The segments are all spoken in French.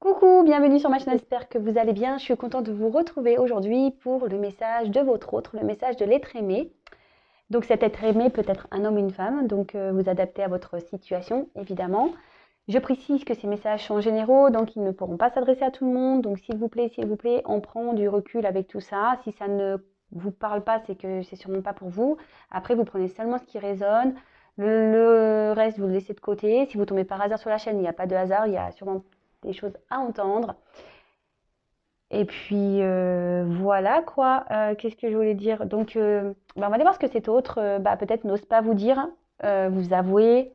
Coucou, bienvenue sur ma chaîne, j'espère que vous allez bien. Je suis contente de vous retrouver aujourd'hui pour le message de votre autre, le message de l'être aimé. Donc cet être aimé peut être un homme ou une femme, donc vous adaptez à votre situation, évidemment. Je précise que ces messages sont généraux, donc ils ne pourront pas s'adresser à tout le monde. Donc s'il vous plaît, on prend du recul avec tout ça. Si ça ne vous parle pas, c'est que c'est sûrement pas pour vous. Après, vous prenez seulement ce qui résonne. Le reste, vous le laissez de côté. Si vous tombez par hasard sur la chaîne, il n'y a pas de hasard, il y a sûrement des choses à entendre. Et puis voilà quoi. Qu'est-ce que je voulais dire? Donc, on va aller voir ce que cet autre, peut-être n'ose pas vous dire, vous avouer.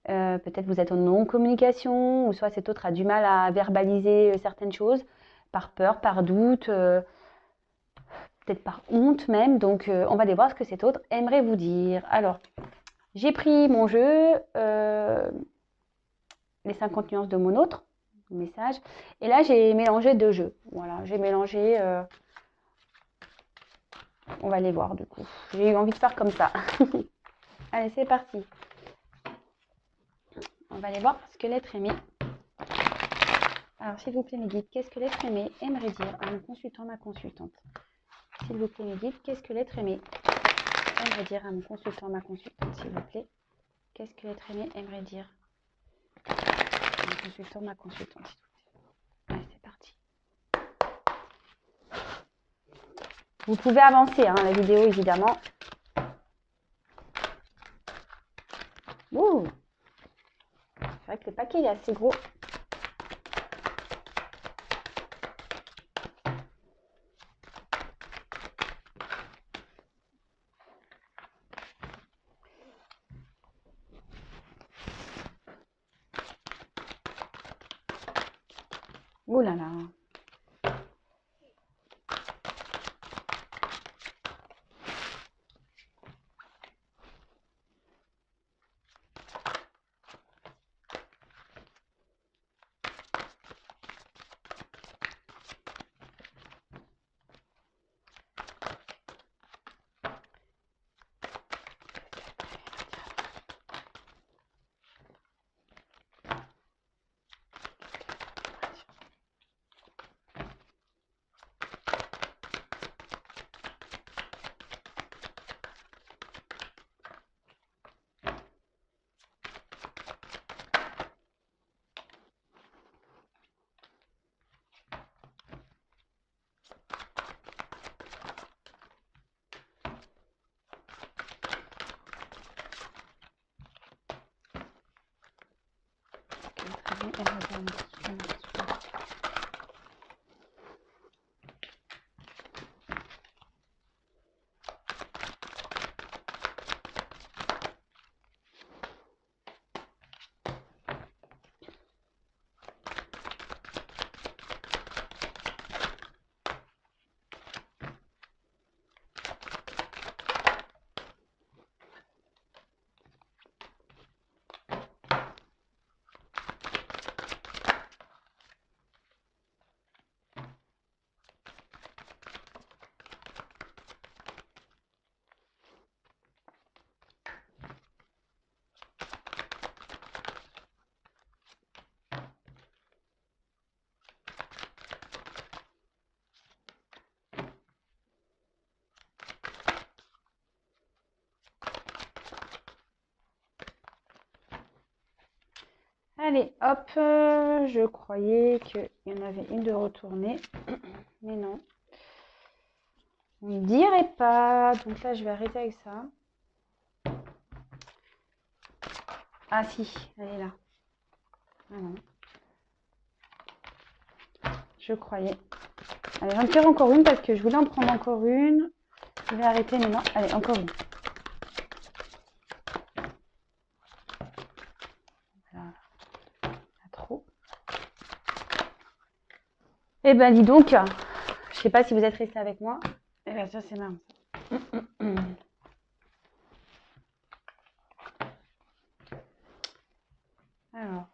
Peut-être vous êtes en non-communication, ou soit cet autre a du mal à verbaliser certaines choses, par peur, par doute, peut-être par honte même. Donc, on va aller voir ce que cet autre aimerait vous dire. Alors, j'ai pris mon jeu, les 50 nuances de mon autre message, et là j'ai mélangé deux jeux. Voilà, j'ai mélangé. On va les voir du coup. J'ai eu envie de faire comme ça. Allez, c'est parti. On va aller voir ce que l'être aimé. Alors, s'il vous plaît, mes guides, qu'est-ce que l'être aimé aimerait dire à mon consultant, ma consultante? S'il vous plaît, mes guides, qu'est-ce que l'être aimé aimerait dire à mon consultant, ma consultante? S'il vous plaît, qu'est-ce que l'être aimé aimerait dire à mon consultant, ma consultante? Allez, c'est parti. Vous pouvez avancer, hein, la vidéo, évidemment. Ouh, c'est vrai que le paquet est assez gros. Ouh là là. Allez, hop, je croyais qu'il y en avait une de retournée, mais non. On ne dirait pas, donc là je vais arrêter avec ça. Ah si, elle est là. Ah non. Je croyais. Allez, j'en tire encore une parce que je voulais en prendre encore une. Je vais arrêter, mais non. Allez, encore une. Voilà. Pas trop. Eh ben, dis donc, je sais pas si vous êtes restés avec moi. Eh bien, ça, c'est marrant. Alors.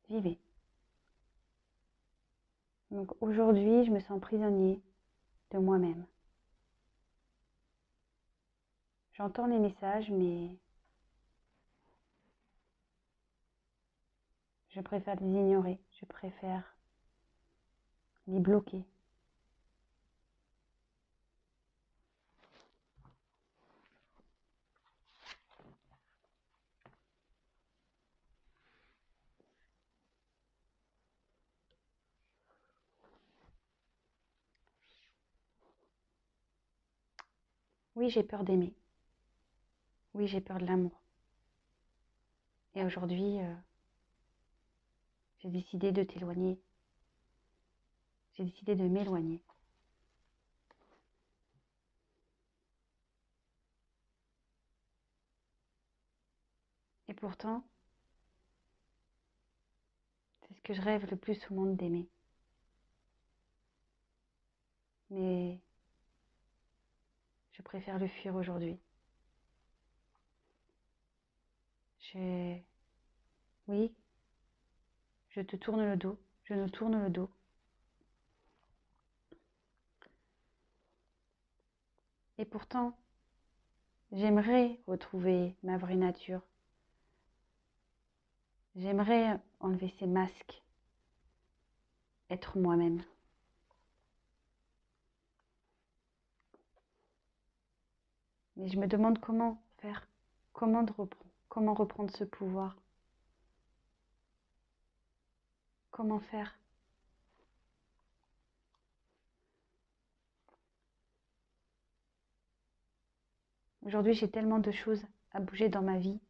Vivez. Donc, aujourd'hui, je me sens prisonnier de moi-même. J'entends les messages, mais Je préfère les ignorer, je préfère les bloquer. Oui, j'ai peur d'aimer. Oui, j'ai peur de l'amour. Et aujourd'hui, j'ai décidé de t'éloigner. J'ai décidé de m'éloigner. Et pourtant, c'est ce que je rêve le plus au monde d'aimer. Mais je préfère le fuir aujourd'hui. Oui, je te tourne le dos. Je nous tourne le dos. Et pourtant, j'aimerais retrouver ma vraie nature. J'aimerais enlever ces masques, être moi-même. Mais je me demande comment faire, comment reprendre ce pouvoir, comment faire. Aujourd'hui, j'ai tellement de choses à bouger dans ma vie.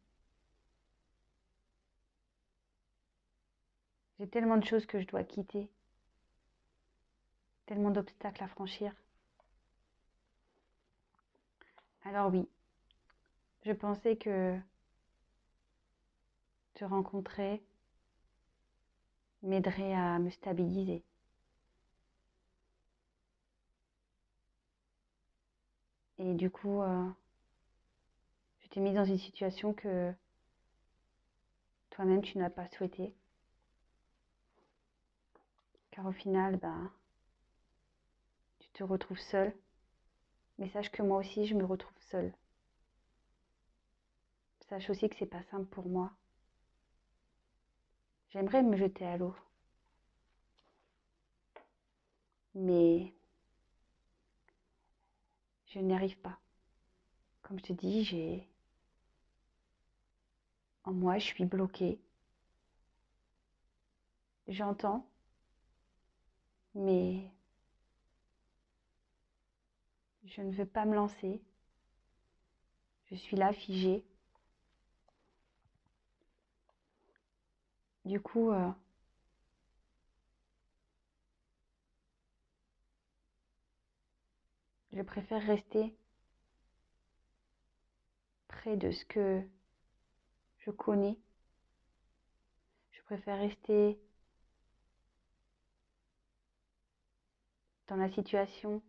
J'ai tellement de choses que je dois quitter, tellement d'obstacles à franchir. Alors oui, je pensais que te rencontrer m'aiderait à me stabiliser. Et du coup, je t'ai mise dans une situation que toi-même tu n'as pas souhaité. Car au final, tu te retrouves seule. Mais sache que moi aussi, je me retrouve seule. Sache aussi que c'est pas simple pour moi. J'aimerais me jeter à l'eau. Mais je n'y arrive pas. Comme je te dis, en moi, je suis bloquée. J'entends, mais je ne veux pas me lancer. Je suis là, figée. Du coup, je préfère rester près de ce que je connais. Je préfère rester dans la situation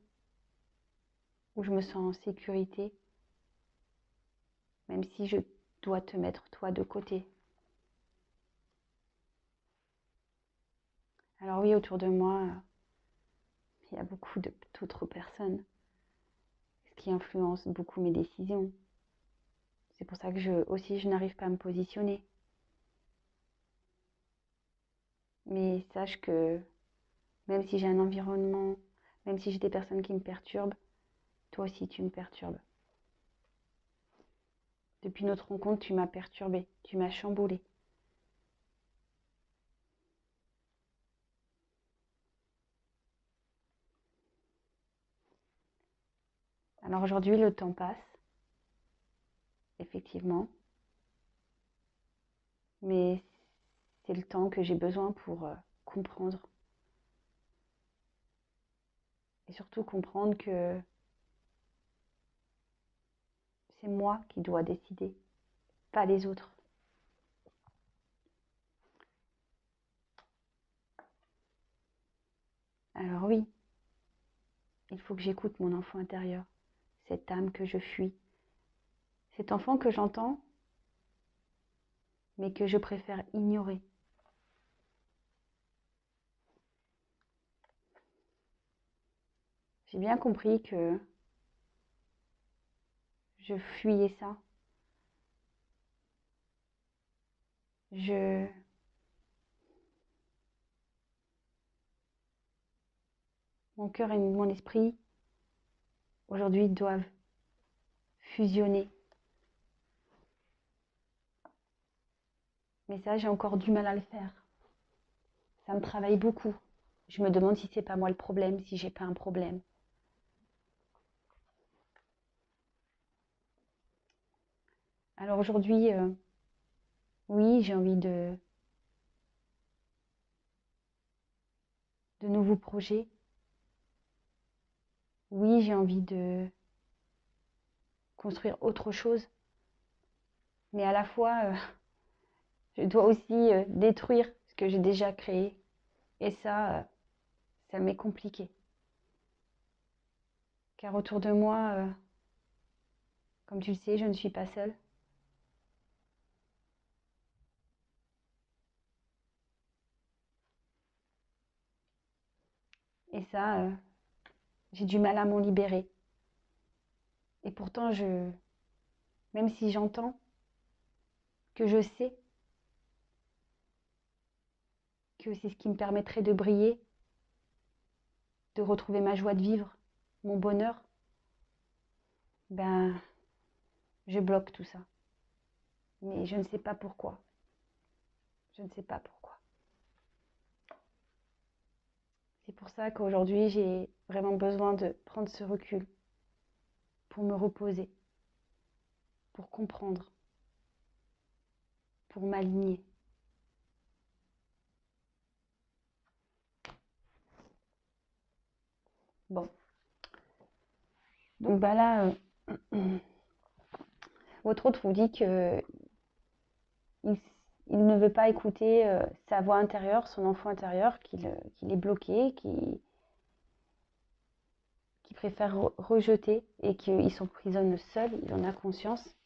où je me sens en sécurité, même si je dois te mettre toi de côté. Alors oui, autour de moi, il y a beaucoup d'autres personnes, ce qui influence beaucoup mes décisions. C'est pour ça que je n'arrive pas à me positionner. Mais sache que même si j'ai un environnement, même si j'ai des personnes qui me perturbent, toi aussi tu me perturbes. Depuis notre rencontre, tu m'as perturbée, tu m'as chamboulée. Alors aujourd'hui, le temps passe, effectivement, mais c'est le temps que j'ai besoin pour comprendre. Et surtout comprendre que c'est moi qui dois décider, pas les autres. Alors oui, il faut que j'écoute mon enfant intérieur, cette âme que je fuis, cet enfant que j'entends, mais que je préfère ignorer. J'ai bien compris que je fuyais ça. Je Mon cœur et mon esprit, aujourd'hui, doivent fusionner. Mais ça, j'ai encore du mal à le faire. Ça me travaille beaucoup. Je me demande si c'est pas moi le problème, si j'ai pas un problème. Alors aujourd'hui, oui, j'ai envie de nouveaux projets. Oui, j'ai envie de construire autre chose. Mais à la fois, je dois aussi détruire ce que j'ai déjà créé. Et ça m'est compliqué. Car autour de moi, comme tu le sais, je ne suis pas seule. Et ça, j'ai du mal à m'en libérer. Et pourtant, même si j'entends, que je sais que c'est ce qui me permettrait de briller, de retrouver ma joie de vivre, mon bonheur, ben, je bloque tout ça. Mais je ne sais pas pourquoi. Je ne sais pas pourquoi. C'est pour ça qu'aujourd'hui, j'ai vraiment besoin de prendre ce recul pour me reposer, pour comprendre, pour m'aligner. Bon, donc bah là, votre autre vous dit que il, il ne veut pas écouter sa voix intérieure, son enfant intérieur, qu'il est bloqué, qui préfère rejeter et qu'il s'emprisonne seul, il en a conscience.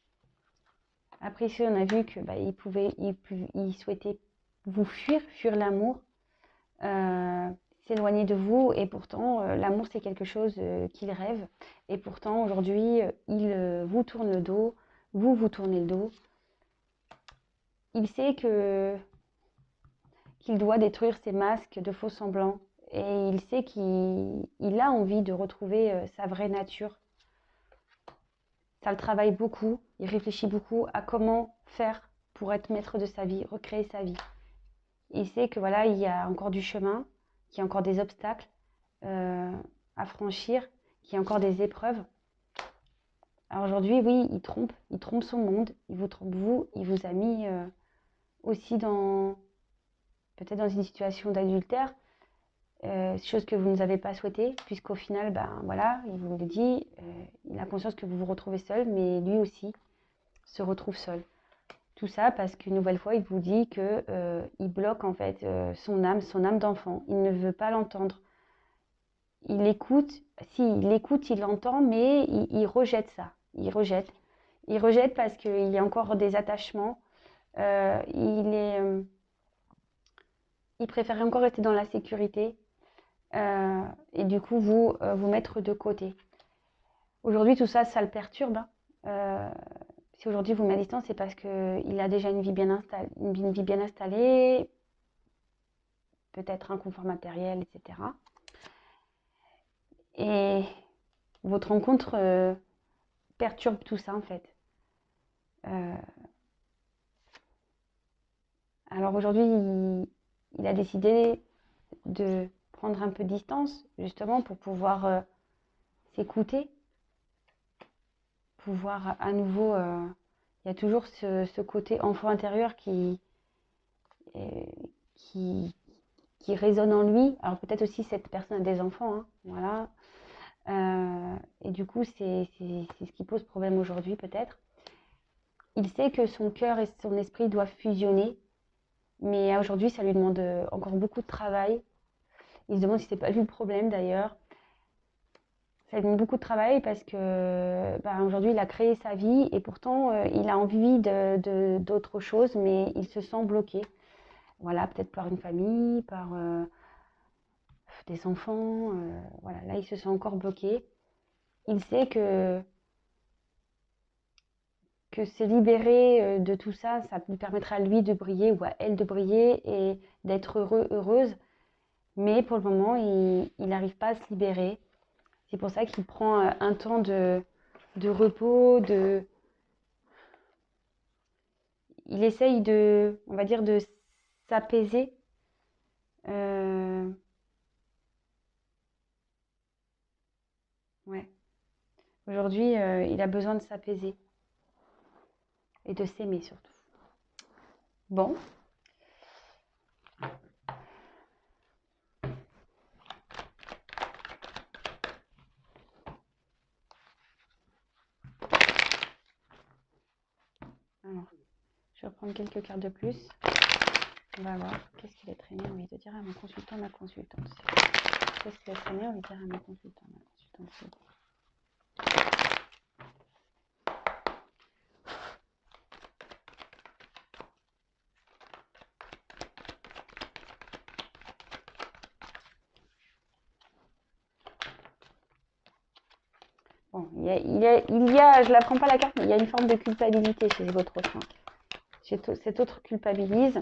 Après ici, on a vu que bah, il souhaitait vous fuir l'amour, s'éloigner de vous, et pourtant l'amour c'est quelque chose qu'il rêve, et pourtant aujourd'hui il vous tourne le dos, vous tournez le dos. Il sait qu'il doit détruire ses masques de faux semblants, et il sait qu'il a envie de retrouver sa vraie nature. Ça le travaille beaucoup, il réfléchit beaucoup à comment faire pour être maître de sa vie, recréer sa vie. Il sait que voilà, il y a encore du chemin, qu'il y a encore des obstacles à franchir, qu'il y a encore des épreuves. Alors aujourd'hui, oui, il trompe son monde, il vous trompe vous, il vous a mis aussi peut-être dans une situation d'adultère, chose que vous ne avez pas souhaité, puisqu'au final, ben voilà, il vous le dit, il a conscience que vous vous retrouvez seul, mais lui aussi se retrouve seul. Tout ça parce qu'une nouvelle fois, il vous dit que il bloque en fait son âme d'enfant. Il ne veut pas l'entendre. Il écoute, si il écoute, il l'entend, mais il rejette ça. Il rejette. Il rejette parce qu'il y a encore des attachements. Euh, il est, euh, il préfère encore rester dans la sécurité et du coup vous mettre de côté. Aujourd'hui, tout ça, ça le perturbe. Hein. Si aujourd'hui vous met à distance, c'est parce qu'il a déjà une vie bien installée, peut-être un confort matériel, etc. Et votre rencontre perturbe tout ça en fait. Euh, alors aujourd'hui, il a décidé de prendre un peu de distance, justement pour pouvoir s'écouter, pouvoir à nouveau... il y a toujours ce côté enfant intérieur euh, qui, qui résonne en lui. Alors peut-être aussi cette personne a des enfants, hein, voilà. Et du coup, c'est ce qui pose problème aujourd'hui peut-être. Il sait que son cœur et son esprit doivent fusionner, mais aujourd'hui, ça lui demande encore beaucoup de travail. Il se demande si c'est pas lui le problème d'ailleurs. Ça lui demande beaucoup de travail parce que bah, aujourd'hui, il a créé sa vie et pourtant, il a envie d'autre chose, mais il se sent bloqué. Voilà, peut-être par une famille, par des enfants. Voilà, là, il se sent encore bloqué. Il sait que se libérer de tout ça, ça lui permettra à lui de briller ou à elle de briller et d'être heureuse. Mais pour le moment, il n'arrive pas à se libérer. C'est pour ça qu'il prend un temps de repos, il essaye on va dire, de s'apaiser. Euh, ouais. Aujourd'hui, il a besoin de s'apaiser et de s'aimer surtout. Bon. Alors, je vais reprendre quelques cartes de plus. On va voir qu'est-ce qu'il est très bien envie de dire à mon consultant, ma consultante. Qu'est-ce qu'il est très bien envie de dire à mon consultant, ma consultante. Bon, je ne la prends pas la carte, mais il y a une forme de culpabilité chez votre autre. Cet autre culpabilise.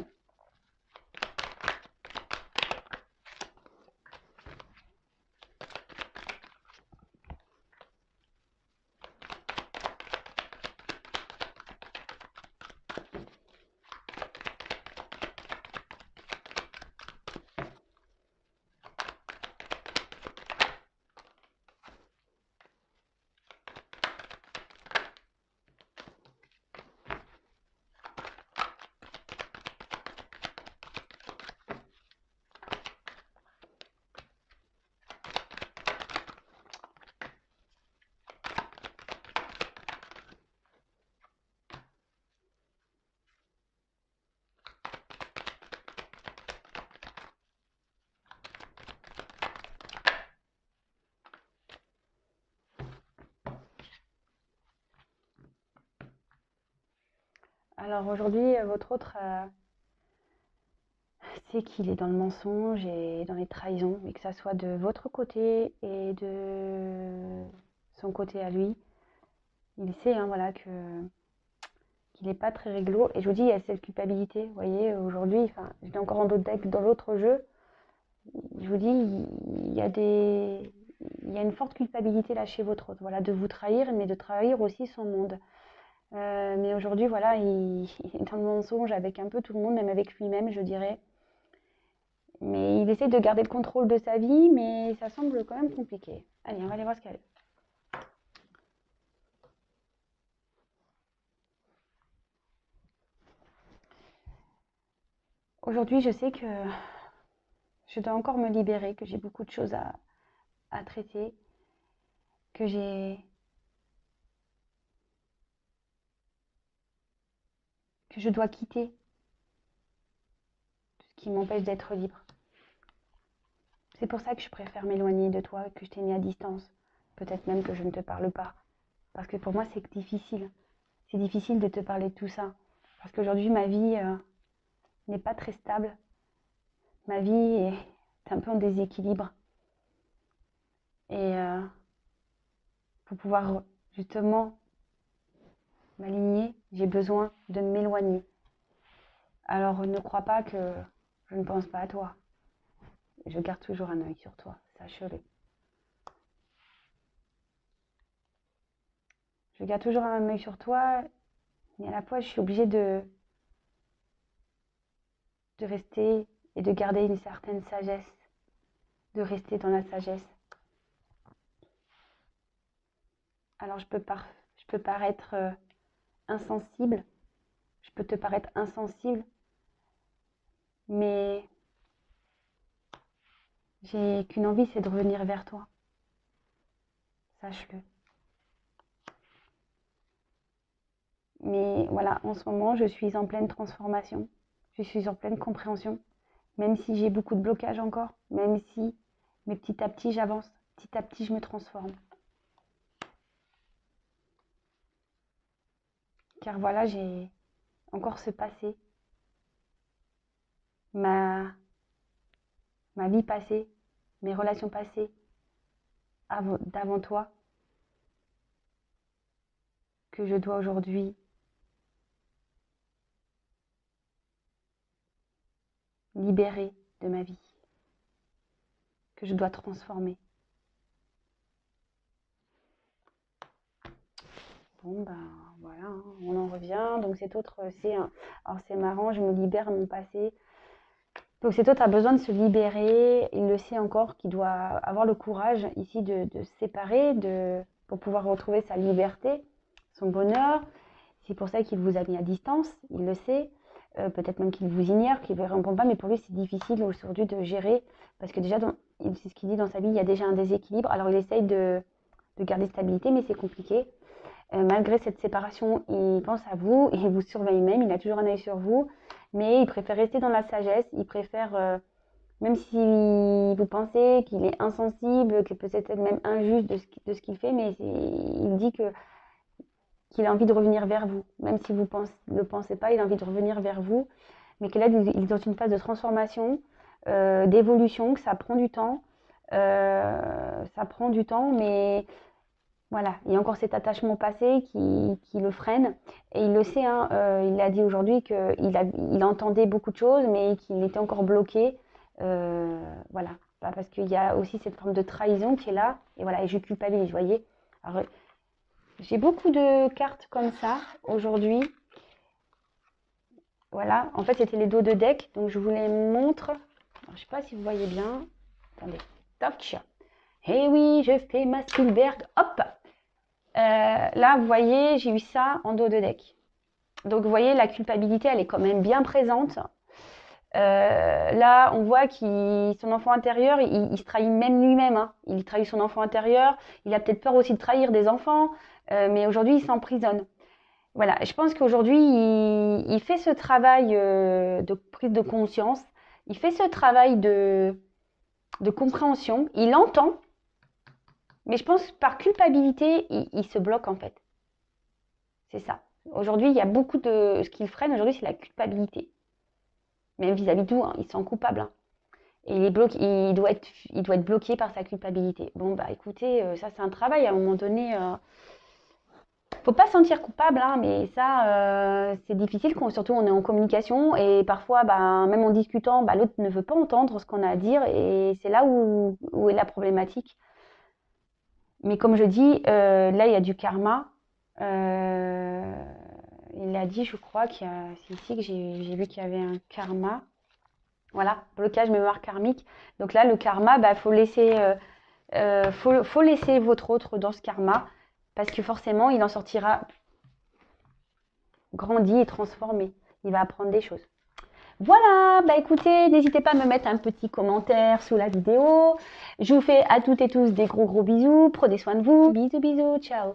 Alors aujourd'hui, votre autre sait qu'il est dans le mensonge et dans les trahisons, mais que ça soit de votre côté et de son côté à lui. Il sait voilà, qu'il n'est pas très réglo. Et je vous dis, il y a cette culpabilité. Vous voyez, aujourd'hui, j'étais encore en d'autres deck dans l'autre jeu. Je vous dis, il y a une forte culpabilité là chez votre autre, voilà, de vous trahir, mais de trahir aussi son monde. Mais aujourd'hui, voilà, il est dans le mensonge avec un peu tout le monde, même avec lui-même, je dirais. Mais il essaie de garder le contrôle de sa vie, mais ça semble quand même compliqué. Allez, on va aller voir ce qu'elle a. Aujourd'hui, je sais que je dois encore me libérer, que j'ai beaucoup de choses à traiter, que je dois quitter tout ce qui m'empêche d'être libre. C'est pour ça que je préfère m'éloigner de toi, que je t'ai mis à distance. Peut-être même que je ne te parle pas. Parce que pour moi, c'est difficile. C'est difficile de te parler de tout ça. Parce qu'aujourd'hui, ma vie n'est pas très stable. Ma vie est un peu en déséquilibre. Et pour pouvoir justement m'aligner, j'ai besoin de m'éloigner. Alors ne crois pas que je ne pense pas à toi. Je garde toujours un œil sur toi, sache-le. Je garde toujours un œil sur toi, mais à la fois je suis obligée de rester et de garder une certaine sagesse, de rester dans la sagesse. Alors je peux paraître insensible, je peux te paraître insensible, mais j'ai qu'une envie, c'est de revenir vers toi. Sache-le. Mais voilà, en ce moment, je suis en pleine transformation. Je suis en pleine compréhension. Même si j'ai beaucoup de blocages encore, même si, mais petit à petit, j'avance. Petit à petit, je me transforme. Car voilà, j'ai encore ce passé. Ma vie passée, mes relations passées, d'avant toi, que je dois aujourd'hui libérer de ma vie. que je dois transformer. Bon, ben voilà, hein, on en revient. Donc cet autre, alors c'est marrant, je me libère de mon passé. Donc cet autre a besoin de se libérer. Il le sait encore qu'il doit avoir le courage ici de se séparer pour pouvoir retrouver sa liberté, son bonheur. C'est pour ça qu'il vous a mis à distance, il le sait. Peut-être même qu'il vous ignore, qu'il ne vous répond pas, mais pour lui c'est difficile aujourd'hui de gérer. Parce que déjà, c'est ce qu'il dit dans sa vie, il y a déjà un déséquilibre. Alors il essaye de garder stabilité, mais c'est compliqué. Malgré cette séparation, il pense à vous, il vous surveille même, il a toujours un œil sur vous, mais il préfère rester dans la sagesse, il préfère, même si vous pensez qu'il est insensible, que peut-être même injuste de ce qu'il fait, mais il dit qu'il a envie de revenir vers vous, même si vous ne le pensez pas, il a envie de revenir vers vous, mais que là, il est dans une phase de transformation, d'évolution, que ça prend du temps, mais voilà, il y a encore cet attachement passé qui le freine. Et il le sait, hein, il a dit aujourd'hui qu'il entendait beaucoup de choses, mais qu'il était encore bloqué. Voilà, parce qu'il y a aussi cette forme de trahison qui est là. Et voilà, et je culpabilise, vous voyez. Alors, j'ai beaucoup de cartes comme ça aujourd'hui. Voilà, en fait, c'était les dos de deck. Donc, je vous les montre. Alors, je ne sais pas si vous voyez bien. Attendez. Toc. Eh oui, je fais ma Spielberg. Hop. Là, vous voyez, j'ai eu ça en dos de deck. Donc, vous voyez, la culpabilité, elle est quand même bien présente. Là, on voit son enfant intérieur, il se trahit même lui-même. Hein. Il trahit son enfant intérieur. Il a peut-être peur aussi de trahir des enfants. Mais aujourd'hui, il s'emprisonne. Voilà, je pense qu'aujourd'hui, il fait ce travail de prise de conscience. Il fait ce travail de compréhension. Il entend. Mais je pense que par culpabilité, il se bloque en fait. C'est ça. Aujourd'hui, il y a beaucoup de... Ce qu'il freine aujourd'hui, c'est la culpabilité. Même vis-à-vis de tout, hein, il se sent coupable. Hein. Et il doit être bloqué par sa culpabilité. Bon, bah écoutez, ça c'est un travail à un moment donné. Faut pas se sentir coupable, hein, mais ça, c'est difficile, surtout on est en communication. Et parfois, bah, même en discutant, bah, l'autre ne veut pas entendre ce qu'on a à dire. Et c'est là où est la problématique. Mais comme je dis, là, il y a du karma. Il a dit, je crois, c'est ici que j'ai vu qu'il y avait un karma. Voilà, blocage mémoire karmique. Donc là, le karma, bah, faut laisser votre autre dans ce karma parce que forcément, il en sortira grandi et transformé. Il va apprendre des choses. Voilà, bah écoutez, n'hésitez pas à me mettre un petit commentaire sous la vidéo. Je vous fais à toutes et tous des gros bisous. Prenez soin de vous. Bisous, bisous, ciao.